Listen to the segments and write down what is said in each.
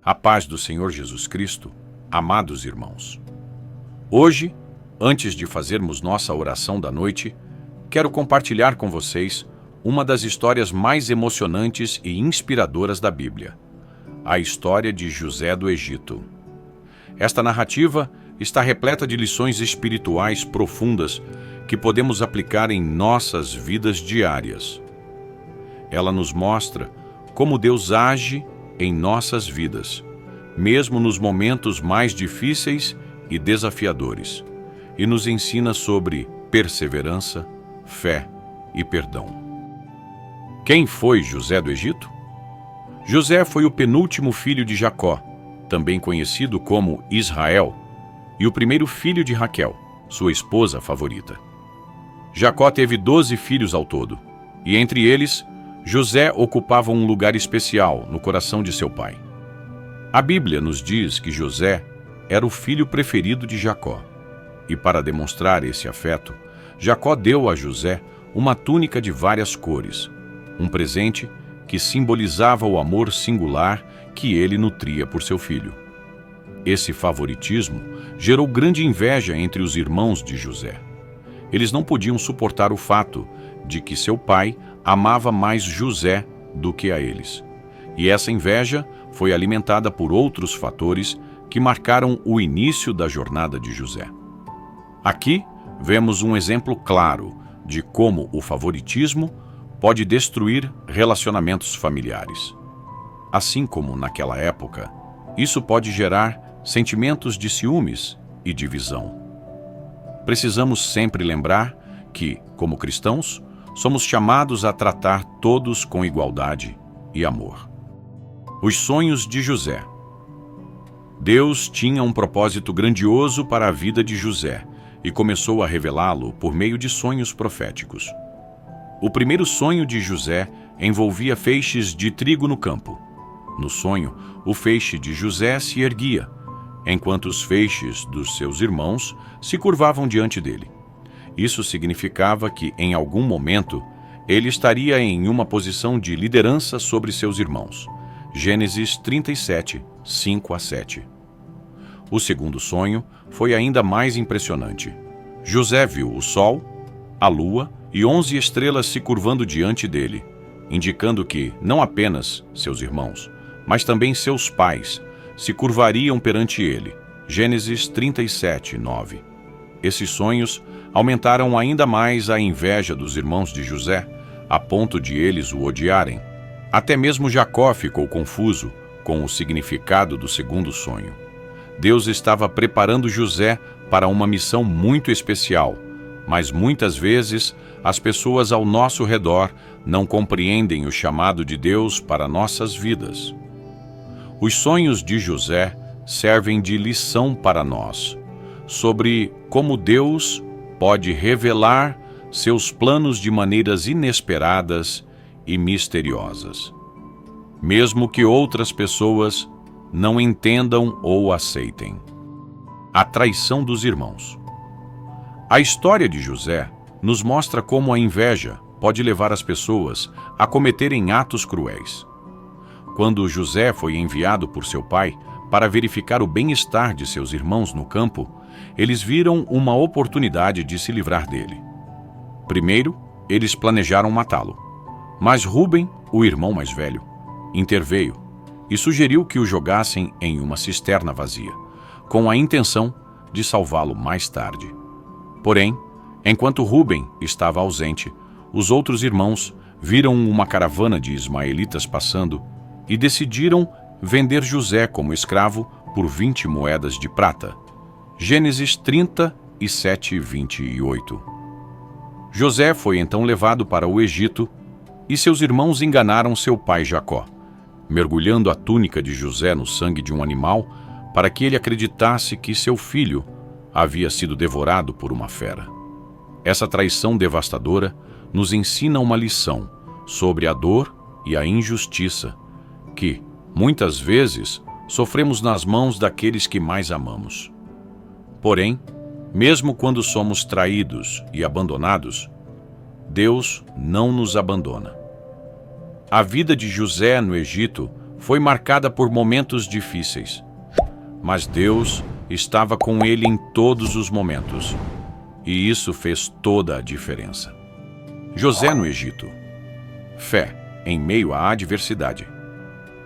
A paz do Senhor Jesus Cristo, amados irmãos. Hoje, antes de fazermos nossa oração da noite, quero compartilhar com vocês uma das histórias mais emocionantes e inspiradoras da Bíblia, a história de José do Egito. Esta narrativa está repleta de lições espirituais profundas que podemos aplicar em nossas vidas diárias. Ela nos mostra como Deus age em nossas vidas, mesmo nos momentos mais difíceis e desafiadores, e nos ensina sobre perseverança, fé e perdão. Quem foi José do Egito? José foi o penúltimo filho de Jacó, também conhecido como Israel, e o primeiro filho de Raquel, sua esposa favorita. Jacó teve 12 filhos ao todo, e entre eles, José ocupava um lugar especial no coração de seu pai. A Bíblia nos diz que José era o filho preferido de Jacó, e para demonstrar esse afeto, Jacó deu a José uma túnica de várias cores, um presente que simbolizava o amor singular que ele nutria por seu filho. Esse favoritismo gerou grande inveja entre os irmãos de José. Eles não podiam suportar o fato de que seu pai amava mais José do que a eles. E essa inveja foi alimentada por outros fatores que marcaram o início da jornada de José. Aqui vemos um exemplo claro de como o favoritismo pode destruir relacionamentos familiares. Assim como naquela época, isso pode gerar sentimentos de ciúmes e divisão. Precisamos sempre lembrar que, como cristãos, somos chamados a tratar todos com igualdade e amor. Os sonhos de José. Deus tinha um propósito grandioso para a vida de José e começou a revelá-lo por meio de sonhos proféticos. O primeiro sonho de José envolvia feixes de trigo no campo. No sonho, o feixe de José se erguia, enquanto os feixes dos seus irmãos se curvavam diante dele. Isso significava que, em algum momento, ele estaria em uma posição de liderança sobre seus irmãos. Gênesis 37, 5-7. O segundo sonho foi ainda mais impressionante. José viu o sol, a lua e 11 estrelas se curvando diante dele, indicando que não apenas seus irmãos, mas também seus pais se curvariam perante ele. Gênesis 37, 9. Esses sonhos aumentaram ainda mais a inveja dos irmãos de José, a ponto de eles o odiarem. Até mesmo Jacó ficou confuso com o significado do segundo sonho. Deus estava preparando José para uma missão muito especial, mas muitas vezes as pessoas ao nosso redor não compreendem o chamado de Deus para nossas vidas. Os sonhos de José servem de lição para nós, sobre como Deus pode revelar seus planos de maneiras inesperadas e misteriosas, mesmo que outras pessoas não entendam ou aceitem. A traição dos irmãos. A história de José nos mostra como a inveja pode levar as pessoas a cometerem atos cruéis. Quando José foi enviado por seu pai para verificar o bem-estar de seus irmãos no campo, eles viram uma oportunidade de se livrar dele. Primeiro, eles planejaram matá-lo, mas Rúben, o irmão mais velho, interveio e sugeriu que o jogassem em uma cisterna vazia, com a intenção de salvá-lo mais tarde. Porém, enquanto Rúben estava ausente, os outros irmãos viram uma caravana de ismaelitas passando e decidiram vender José como escravo por 20 moedas de prata. Gênesis 37, 28. José foi então levado para o Egito e seus irmãos enganaram seu pai Jacó, mergulhando a túnica de José no sangue de um animal para que ele acreditasse que seu filho havia sido devorado por uma fera. Essa traição devastadora nos ensina uma lição sobre a dor e a injustiça que, muitas vezes, sofremos nas mãos daqueles que mais amamos. Porém, mesmo quando somos traídos e abandonados, Deus não nos abandona. A vida de José no Egito foi marcada por momentos difíceis, mas Deus estava com ele em todos os momentos, e isso fez toda a diferença. José no Egito. Fé em meio à adversidade.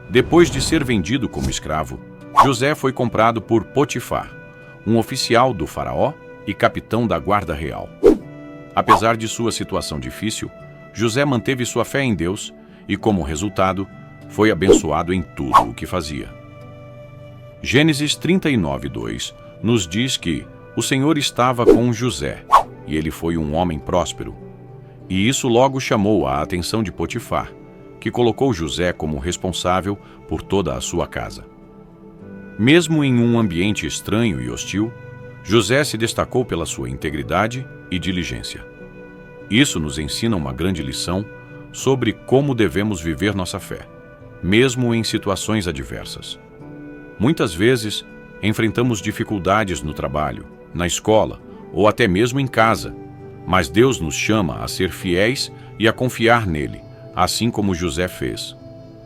Depois de ser vendido como escravo, José foi comprado por Potifar, um oficial do faraó e capitão da guarda real. Apesar de sua situação difícil, José manteve sua fé em Deus e, como resultado, foi abençoado em tudo o que fazia. Gênesis 39:2 nos diz que o Senhor estava com José e ele foi um homem próspero. E isso logo chamou a atenção de Potifar, que colocou José como responsável por toda a sua casa. Mesmo em um ambiente estranho e hostil, José se destacou pela sua integridade e diligência. Isso nos ensina uma grande lição sobre como devemos viver nossa fé, mesmo em situações adversas. Muitas vezes, enfrentamos dificuldades no trabalho, na escola ou até mesmo em casa, mas Deus nos chama a ser fiéis e a confiar nele, assim como José fez.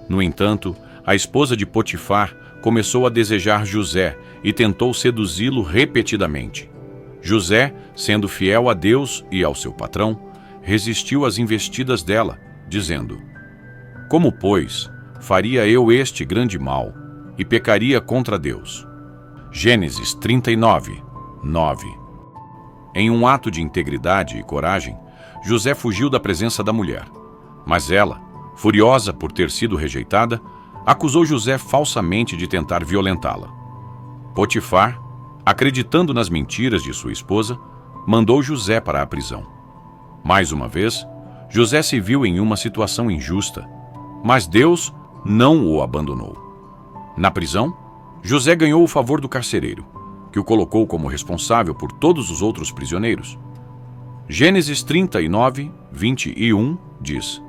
No entanto, a esposa de Potifar começou a desejar José e tentou seduzi-lo repetidamente. José, sendo fiel a Deus e ao seu patrão, resistiu às investidas dela, dizendo: "Como, pois, faria eu este grande mal e pecaria contra Deus?" Gênesis 39:9. Em um ato de integridade e coragem, José fugiu da presença da mulher. Mas ela, furiosa por ter sido rejeitada, acusou José falsamente de tentar violentá-la. Potifar, acreditando nas mentiras de sua esposa, mandou José para a prisão. Mais uma vez, José se viu em uma situação injusta, mas Deus não o abandonou. Na prisão, José ganhou o favor do carcereiro, que o colocou como responsável por todos os outros prisioneiros. Gênesis 39:21 diz: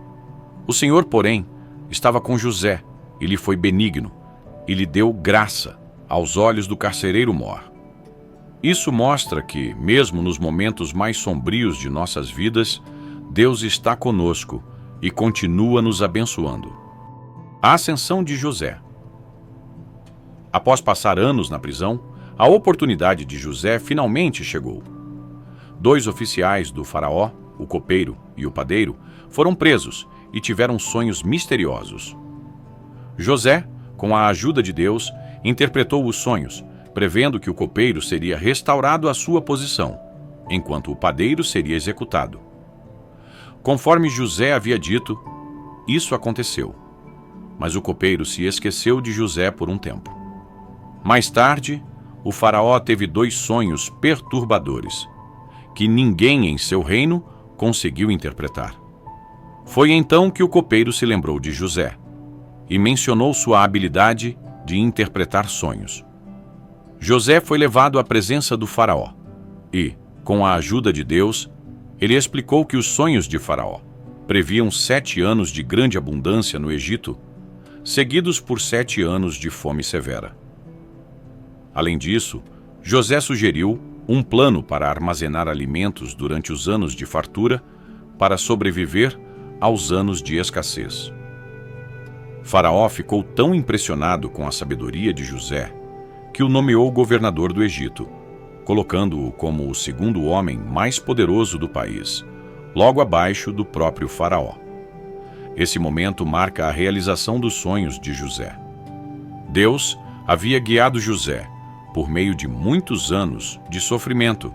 "O Senhor, porém, estava com José, e lhe foi benigno, e lhe deu graça aos olhos do carcereiro mor." Isso mostra que, mesmo nos momentos mais sombrios de nossas vidas, Deus está conosco e continua nos abençoando. A ascensão de José. Após passar anos na prisão, a oportunidade de José finalmente chegou. 2 oficiais do faraó, o copeiro e o padeiro, foram presos e tiveram sonhos misteriosos. José, com a ajuda de Deus, interpretou os sonhos, prevendo que o copeiro seria restaurado à sua posição, enquanto o padeiro seria executado. Conforme José havia dito, isso aconteceu. Mas o copeiro se esqueceu de José por um tempo. Mais tarde, o faraó teve 2 sonhos perturbadores, que ninguém em seu reino conseguiu interpretar. Foi então que o copeiro se lembrou de José e mencionou sua habilidade de interpretar sonhos. José foi levado à presença do faraó e, com a ajuda de Deus, ele explicou que os sonhos de Faraó previam 7 anos de grande abundância no Egito, seguidos por 7 anos de fome severa. Além disso, José sugeriu um plano para armazenar alimentos durante os anos de fartura para sobreviver aos anos de escassez. Faraó ficou tão impressionado com a sabedoria de José que o nomeou governador do Egito, colocando-o como o 2º homem mais poderoso do país, logo abaixo do próprio faraó. Esse momento marca a realização dos sonhos de José. Deus havia guiado José por meio de muitos anos de sofrimento,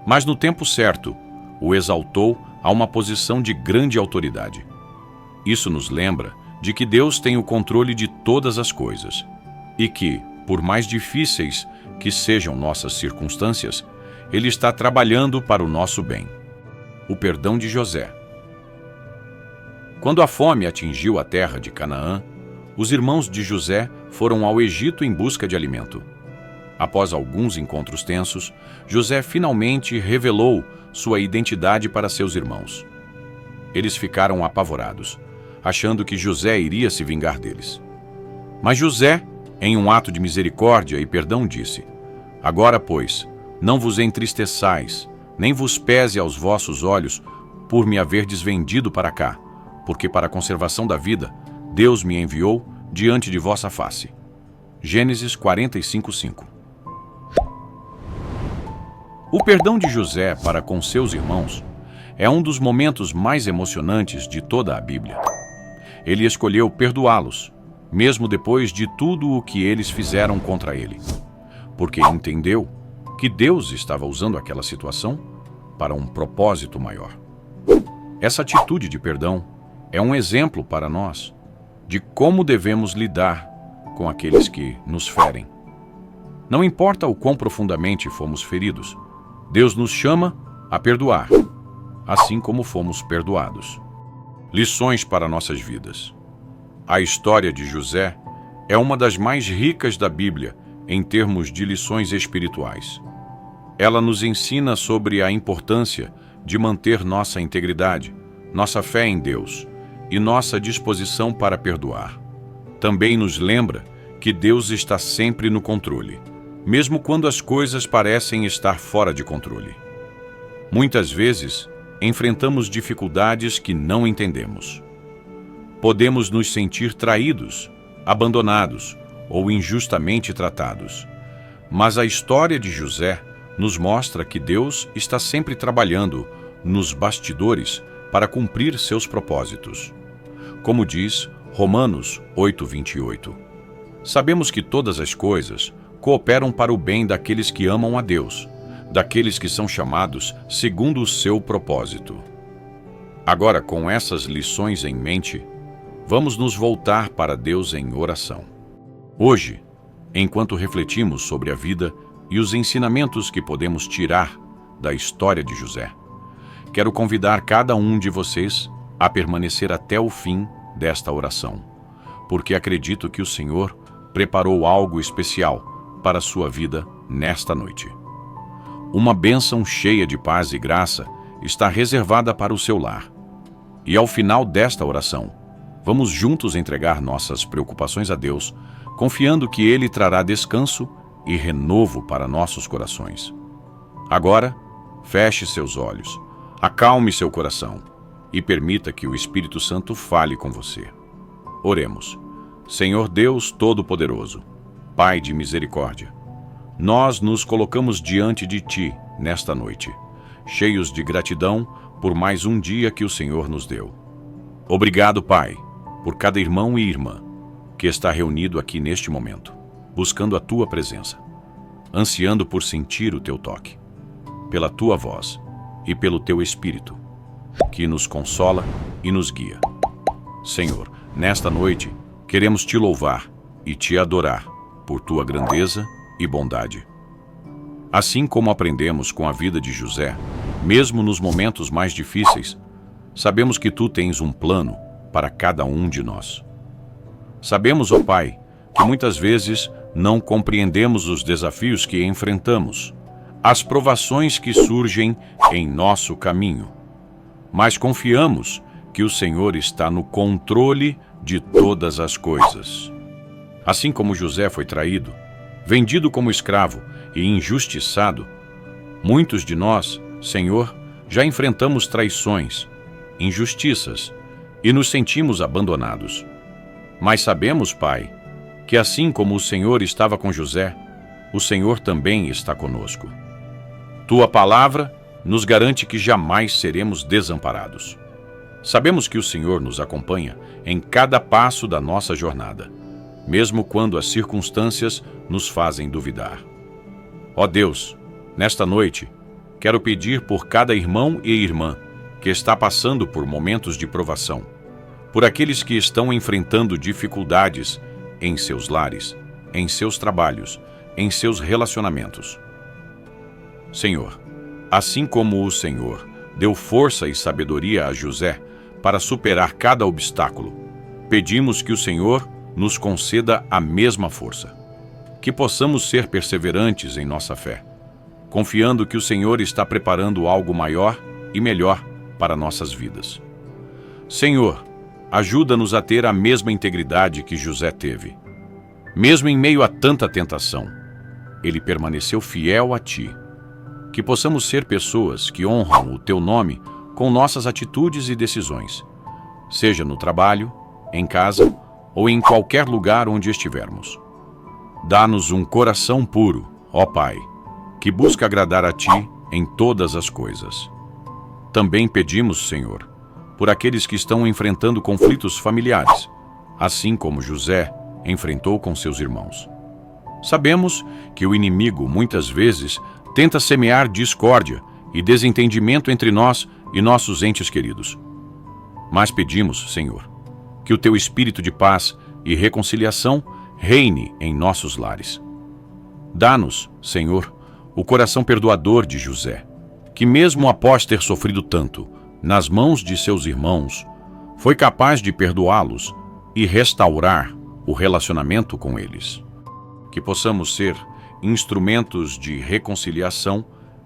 mas no tempo certo o exaltou a uma posição de grande autoridade. Isso nos lembra de que Deus tem o controle de todas as coisas e que, por mais difíceis que sejam nossas circunstâncias, Ele está trabalhando para o nosso bem. O perdão de José. Quando a fome atingiu a terra de Canaã, os irmãos de José foram ao Egito em busca de alimento. Após alguns encontros tensos, José finalmente revelou sua identidade para seus irmãos. Eles ficaram apavorados, achando que José iria se vingar deles. Mas José, em um ato de misericórdia e perdão, disse: "Agora, pois, não vos entristeçais, nem vos pese aos vossos olhos por me haverdes vendido para cá, porque para a conservação da vida, Deus me enviou diante de vossa face. Gênesis 45:5. O perdão de José para com seus irmãos é um dos momentos mais emocionantes de toda a Bíblia. Ele escolheu perdoá-los, mesmo depois de tudo o que eles fizeram contra ele, porque entendeu que Deus estava usando aquela situação para um propósito maior. Essa atitude de perdão é um exemplo para nós de como devemos lidar com aqueles que nos ferem. Não importa o quão profundamente fomos feridos, Deus nos chama a perdoar, assim como fomos perdoados. Lições para nossas vidas. A história de José é uma das mais ricas da Bíblia em termos de lições espirituais. Ela nos ensina sobre a importância de manter nossa integridade, nossa fé em Deus e nossa disposição para perdoar. Também nos lembra que Deus está sempre no controle, mesmo quando as coisas parecem estar fora de controle. Muitas vezes, enfrentamos dificuldades que não entendemos. Podemos nos sentir traídos, abandonados ou injustamente tratados. Mas a história de José nos mostra que Deus está sempre trabalhando nos bastidores para cumprir seus propósitos. Como diz Romanos 8:28. Sabemos que todas as coisas cooperam para o bem daqueles que amam a Deus, daqueles que são chamados segundo o seu propósito. Agora, com essas lições em mente, vamos nos voltar para Deus em oração. Hoje, enquanto refletimos sobre a vida e os ensinamentos que podemos tirar da história de José, quero convidar cada um de vocês a permanecer até o fim desta oração, porque acredito que o Senhor preparou algo especial para a sua vida nesta noite. Uma bênção cheia de paz e graça está reservada para o seu lar. E ao final desta oração, vamos juntos entregar nossas preocupações a Deus, confiando que Ele trará descanso e renovo para nossos corações. Agora, feche seus olhos, acalme seu coração e permita que o Espírito Santo fale com você. Oremos. Senhor Deus Todo-Poderoso, Pai de misericórdia, nós nos colocamos diante de Ti nesta noite, cheios de gratidão por mais um dia que o Senhor nos deu. Obrigado, Pai, por cada irmão e irmã que está reunido aqui neste momento, buscando a Tua presença, ansiando por sentir o Teu toque, pela Tua voz e pelo Teu Espírito, que nos consola e nos guia. Senhor, nesta noite, queremos Te louvar e Te adorar por Tua grandeza e bondade. Assim como aprendemos com a vida de José, mesmo nos momentos mais difíceis, sabemos que Tu tens um plano para cada um de nós. Sabemos, ó Pai, que muitas vezes não compreendemos os desafios que enfrentamos, as provações que surgem em nosso caminho, mas confiamos que o Senhor está no controle de todas as coisas. Assim como José foi traído, vendido como escravo e injustiçado, muitos de nós, Senhor, já enfrentamos traições, injustiças e nos sentimos abandonados. Mas sabemos, Pai, que assim como o Senhor estava com José, o Senhor também está conosco. Tua palavra nos garante que jamais seremos desamparados. Sabemos que o Senhor nos acompanha em cada passo da nossa jornada, mesmo quando as circunstâncias nos fazem duvidar. Ó Deus, nesta noite, quero pedir por cada irmão e irmã que está passando por momentos de provação, por aqueles que estão enfrentando dificuldades em seus lares, em seus trabalhos, em seus relacionamentos. Senhor, assim como o Senhor deu força e sabedoria a José para superar cada obstáculo, pedimos que o Senhor nos conceda a mesma força, que possamos ser perseverantes em nossa fé, confiando que o Senhor está preparando algo maior e melhor para nossas vidas. Senhor, ajuda-nos a ter a mesma integridade que José teve. Mesmo em meio a tanta tentação, ele permaneceu fiel a Ti. Que possamos ser pessoas que honram o Teu nome com nossas atitudes e decisões, seja no trabalho, em casa ou em qualquer lugar onde estivermos. Dá-nos um coração puro, ó Pai, que busca agradar a Ti em todas as coisas. Também pedimos, Senhor, por aqueles que estão enfrentando conflitos familiares, assim como José enfrentou com seus irmãos. Sabemos que o inimigo, muitas vezes, tenta semear discórdia e desentendimento entre nós e nossos entes queridos. Mas pedimos, Senhor, que o Teu espírito de paz e reconciliação reine em nossos lares. Dá-nos, Senhor, o coração perdoador de José, que mesmo após ter sofrido tanto nas mãos de seus irmãos, foi capaz de perdoá-los e restaurar o relacionamento com eles. Que possamos ser instrumentos de reconciliação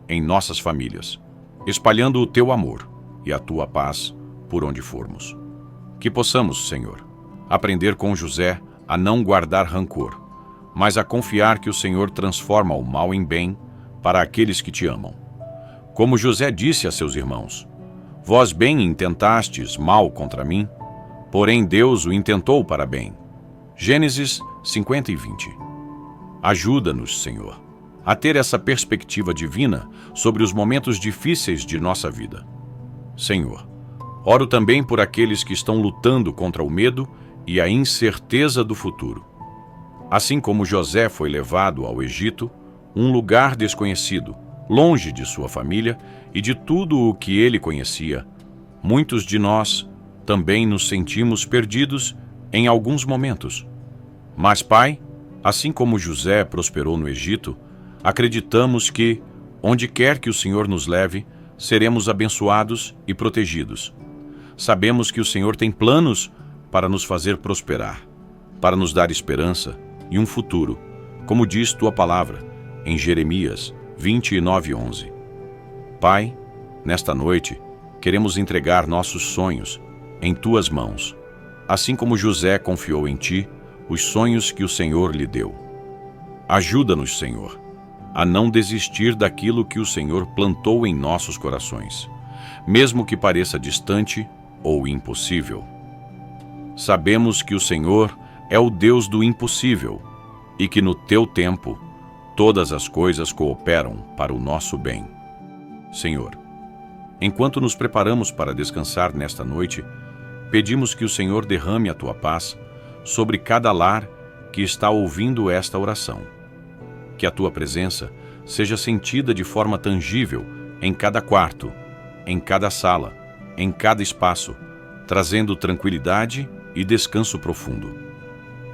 em nossas famílias, espalhando o Teu amor e a Tua paz por onde formos. Que possamos, Senhor, aprender com José a não guardar rancor, mas a confiar que o Senhor transforma o mal em bem para aqueles que Te amam. Como José disse a seus irmãos: Vós bem intentastes mal contra mim, porém Deus o intentou para bem. Gênesis 50 e 20. Ajuda-nos, Senhor, a ter essa perspectiva divina sobre os momentos difíceis de nossa vida. Senhor, oro também por aqueles que estão lutando contra o medo e a incerteza do futuro. Assim como José foi levado ao Egito, um lugar desconhecido, longe de sua família e de tudo o que ele conhecia, muitos de nós também nos sentimos perdidos em alguns momentos. Mas, Pai, assim como José prosperou no Egito, acreditamos que, onde quer que o Senhor nos leve, seremos abençoados e protegidos. Sabemos que o Senhor tem planos para nos fazer prosperar, para nos dar esperança e um futuro, como diz Tua palavra, em Jeremias 29:11. Pai, nesta noite, queremos entregar nossos sonhos em Tuas mãos, assim como José confiou em Ti os sonhos que o Senhor lhe deu. Ajuda-nos, Senhor, a não desistir daquilo que o Senhor plantou em nossos corações, mesmo que pareça distante ou impossível. Sabemos que o Senhor é o Deus do impossível e que no Teu tempo todas as coisas cooperam para o nosso bem. Senhor, enquanto nos preparamos para descansar nesta noite, pedimos que o Senhor derrame a Tua paz sobre cada lar que está ouvindo esta oração. Que a Tua presença seja sentida de forma tangível em cada quarto, em cada sala, em cada espaço, trazendo tranquilidade e descanso profundo.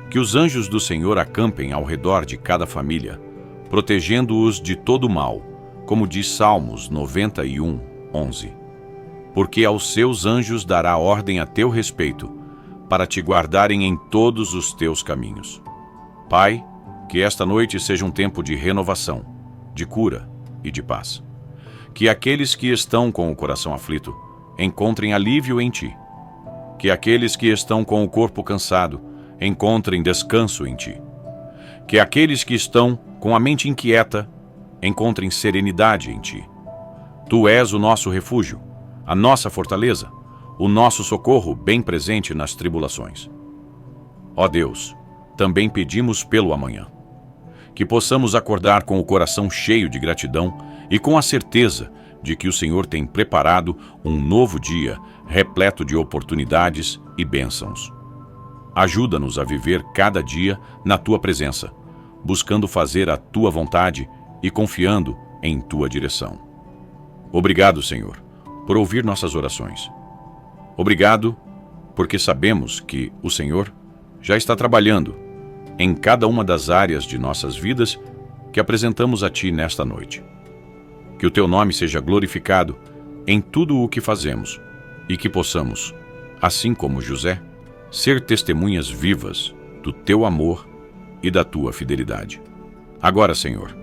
Que os anjos do Senhor acampem ao redor de cada família, protegendo-os de todo mal, como diz Salmos 91:11. Porque aos seus anjos dará ordem a Teu respeito, para Te guardarem em todos os Teus caminhos. Pai, que esta noite seja um tempo de renovação, de cura e de paz. Que aqueles que estão com o coração aflito encontrem alívio em Ti. Que aqueles que estão com o corpo cansado encontrem descanso em Ti. Que aqueles que estão com a mente inquieta encontrem serenidade em Ti. Tu és o nosso refúgio, a nossa fortaleza, o nosso socorro bem presente nas tribulações. Ó Deus, também pedimos pelo amanhã. Que possamos acordar com o coração cheio de gratidão e com a certeza de que o Senhor tem preparado um novo dia repleto de oportunidades e bênçãos. Ajuda-nos a viver cada dia na Tua presença, buscando fazer a Tua vontade e confiando em Tua direção. Obrigado, Senhor, por ouvir nossas orações. Obrigado, porque sabemos que o Senhor já está trabalhando em cada uma das áreas de nossas vidas que apresentamos a Ti nesta noite. Que o Teu nome seja glorificado em tudo o que fazemos e que possamos, assim como José, ser testemunhas vivas do Teu amor e da Tua fidelidade. Agora, Senhor,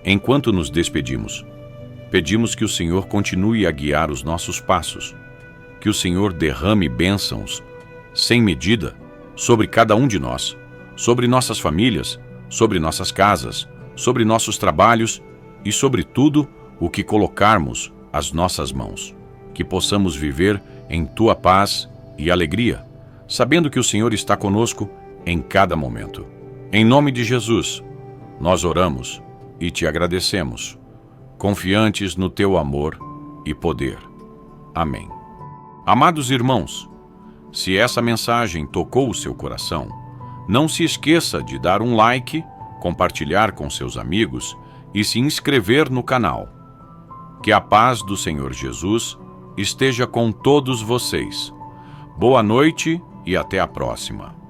enquanto nos despedimos, pedimos que o Senhor continue a guiar os nossos passos, que o Senhor derrame bênçãos sem medida sobre cada um de nós, sobre nossas famílias, sobre nossas casas, sobre nossos trabalhos e sobre tudo o que colocarmos as nossas mãos. Que possamos viver em Tua paz e alegria, sabendo que o Senhor está conosco em cada momento. Em nome de Jesus, nós oramos e te agradecemos, confiantes no teu amor e poder. Amém. Amados irmãos, se essa mensagem tocou o seu coração, não se esqueça de dar um like, compartilhar com seus amigos e se inscrever no canal. Que a paz do Senhor Jesus esteja com todos vocês. Boa noite e até a próxima.